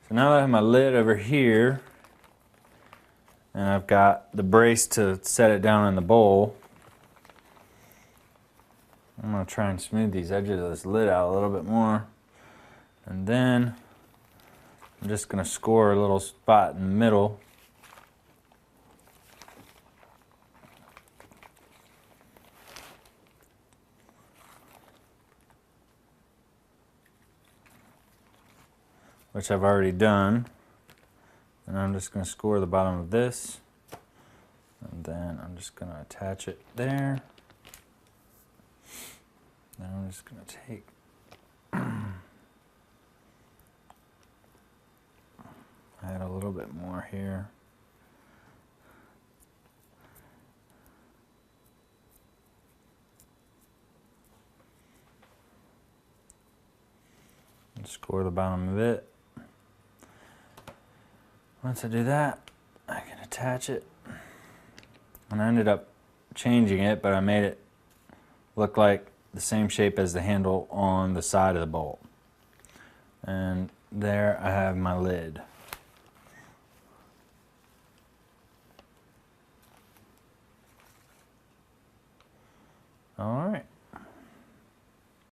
So now that I have my lid over here, and I've got the brace to set it down in the bowl, I'm going to try and smooth these edges of this lid out a little bit more. And then I'm just going to score a little spot in the middle. Which I've already done. And I'm just going to score the bottom of this. And then I'm just going to attach it there. Then I'm just going to take add a little bit more here. And score the bottom of it. Once I do that, I can attach it. And I ended up changing it, but I made it look like the same shape as the handle on the side of the bowl. And there I have my lid. All right.